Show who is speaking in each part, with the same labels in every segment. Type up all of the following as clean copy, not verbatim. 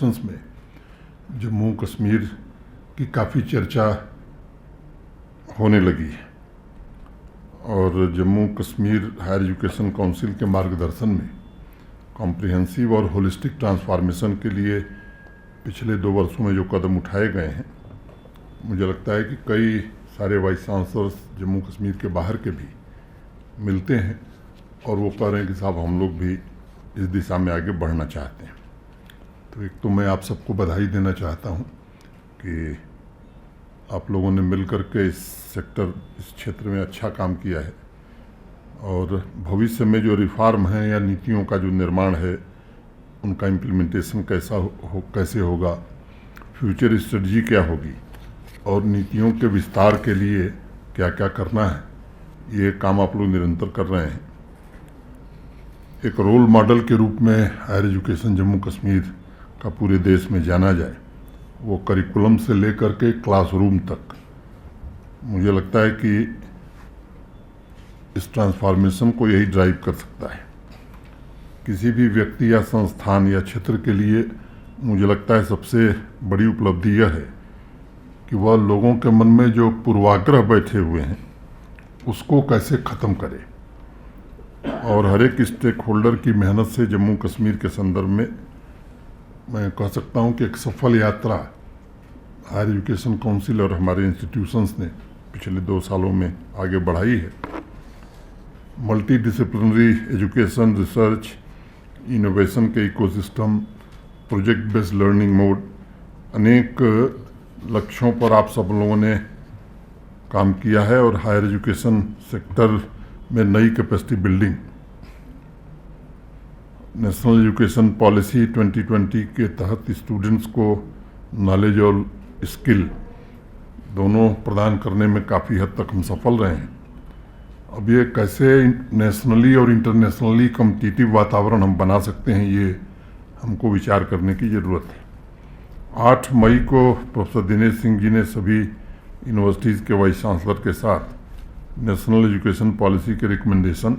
Speaker 1: में जम्मू कश्मीर की काफ़ी चर्चा होने लगी है और Jammu Kashmir higher education council के मार्गदर्शन में कॉम्प्रिहेंसिव और होलिस्टिक ट्रांसफॉर्मेशन के लिए पिछले 2 वर्षों में जो कदम उठाए गए हैं, मुझे लगता है कि कई सारे वाइस चांसलर्स जम्मू कश्मीर के बाहर के भी मिलते हैं और वो कह रहे हैं कि साहब हम लोग भी इस दिशा में आगे बढ़ना चाहते हैं। तो एक तो मैं आप सबको बधाई देना चाहता हूं कि आप लोगों ने मिलकर के इस क्षेत्र में अच्छा काम किया है और भविष्य में जो रिफॉर्म है या नीतियों का जो निर्माण है उनका इम्प्लीमेंटेशन कैसे होगा, फ्यूचर स्ट्रेटजी क्या होगी और नीतियों के विस्तार के लिए क्या क्या करना है, ये काम आप लोग निरंतर कर रहे हैं। एक रोल मॉडल के रूप में हायर एजुकेशन जम्मू कश्मीर का पूरे देश में जाना जाए, वो करिकुलम से लेकर के क्लासरूम तक, मुझे लगता है कि इस ट्रांसफॉर्मेशन को यही ड्राइव कर सकता है। किसी भी व्यक्ति या संस्थान या क्षेत्र के लिए मुझे लगता है सबसे बड़ी उपलब्धि यह है कि वह लोगों के मन में जो पूर्वाग्रह बैठे हुए हैं उसको कैसे ख़त्म करे और हर एक स्टेक होल्डर की मेहनत से जम्मू कश्मीर के संदर्भ में मैं कह सकता हूं कि एक सफल यात्रा हायर एजुकेशन काउंसिल और हमारे इंस्टीट्यूशंस ने पिछले 2 सालों में आगे बढ़ाई है। Multidisciplinary education, research, innovation के ecosystem, project based learning mode, अनेक लक्ष्यों पर आप सब लोगों ने काम किया है और हायर एजुकेशन सेक्टर में नई capacity building, national education policy 2020 के तहत स्टूडेंट्स को नॉलेज और स्किल दोनों प्रदान करने में काफ़ी हद तक हम सफल रहे हैं। अब ये कैसे नेशनली और इंटरनेशनली कॉम्पिटिटिव वातावरण हम बना सकते हैं, ये हमको विचार करने की ज़रूरत है। 8 मई को प्रोफेसर दिनेश सिंह जी ने सभी यूनिवर्सिटीज़ के वाइस चांसलर के साथ नेशनल एजुकेशन पॉलिसी के रिकमेंडेशन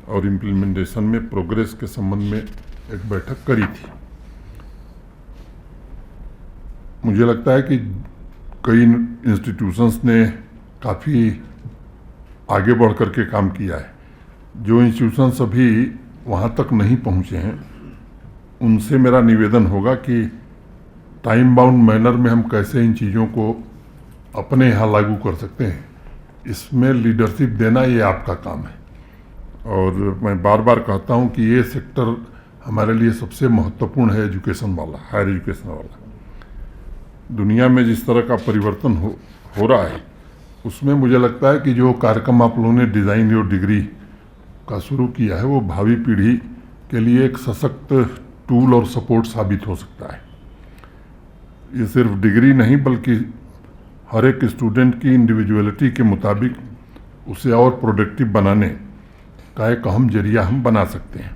Speaker 1: और इम्प्लीमेंटेशन में प्रोग्रेस के संबंध में एक बैठक करी थी। मुझे लगता है कि कई इंस्टीट्यूशंस ने काफ़ी आगे बढ़ कर के काम किया है। जो इंस्टीट्यूशंस अभी वहाँ तक नहीं पहुँचे हैं उनसे मेरा निवेदन होगा कि टाइम बाउंड मैनर में हम कैसे इन चीज़ों को अपने यहाँ लागू कर सकते हैं, इसमें लीडरशिप देना ये आपका काम है। और मैं बार बार कहता हूँ कि ये सेक्टर हमारे लिए सबसे महत्वपूर्ण है, एजुकेशन वाला, हायर एजुकेशन वाला। दुनिया में जिस तरह का परिवर्तन हो रहा है उसमें मुझे लगता है कि जो कार्यक्रम आप लोगों ने डिज़ाइन और डिग्री का शुरू किया है वो भावी पीढ़ी के लिए एक सशक्त टूल और सपोर्ट साबित हो सकता है। ये सिर्फ डिग्री नहीं बल्कि हर एक स्टूडेंट की इंडिविजुअलिटी के मुताबिक उसे और प्रोडक्टिव बनाने का एक अहम जरिया हम बना सकते हैं।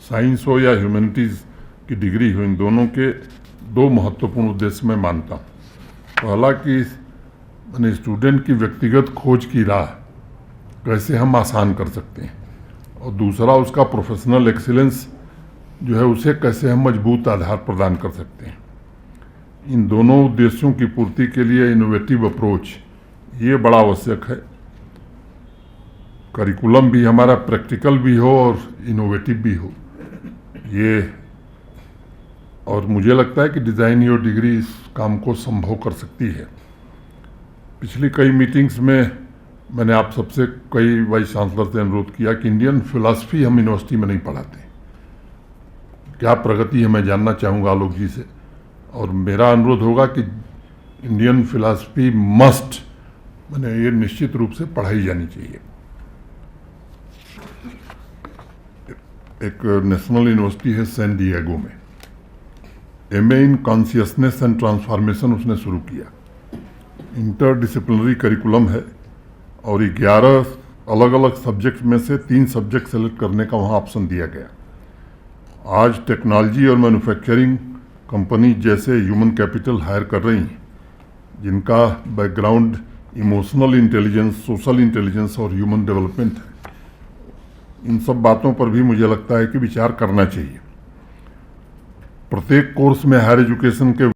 Speaker 1: साइंस हो या ह्यूमैनिटीज़ की डिग्री हो, इन दोनों के 2 महत्वपूर्ण उद्देश्य मैं मानता हूँ। पहला कि मैंने स्टूडेंट की व्यक्तिगत खोज की राह कैसे हम आसान कर सकते हैं और दूसरा उसका प्रोफेशनल एक्सीलेंस जो है उसे कैसे हम मजबूत आधार प्रदान कर सकते हैं। इन दोनों उद्देश्यों की पूर्ति के लिए इनोवेटिव अप्रोच ये बड़ा आवश्यक है। करिकुलम भी हमारा प्रैक्टिकल भी हो और इनोवेटिव भी हो, ये और मुझे लगता है कि डिज़ाइन योर डिग्री इस काम को संभव कर सकती है। पिछली कई मीटिंग्स में मैंने आप सबसे कई वाइस चांसलर से अनुरोध किया कि इंडियन फिलॉसफी हम यूनिवर्सिटी में नहीं पढ़ाते। क्या प्रगति है मैं जानना चाहूँगा आलोक जी से, और मेरा अनुरोध होगा कि इंडियन फिलॉसफी मस्ट, मैंने ये निश्चित रूप से पढ़ाई जानी चाहिए। एक नेशनल यूनिवर्सिटी है सैन डिएगो में, MA in consciousness and transformation उसने शुरू किया। इंटरडिसिप्लिनरी करिकुलम है और 11 अलग अलग सब्जेक्ट में से 3 सब्जेक्ट सेलेक्ट करने का वहाँ ऑप्शन दिया गया। आज टेक्नोलॉजी और मैन्युफैक्चरिंग कंपनी जैसे ह्यूमन कैपिटल हायर कर रही हैं जिनका background emotional intelligence, social intelligence और ह्यूमन डेवलपमेंट है। इन सब बातों पर भी मुझे लगता है कि विचार करना चाहिए। प्रत्येक कोर्स में हायर एजुकेशन के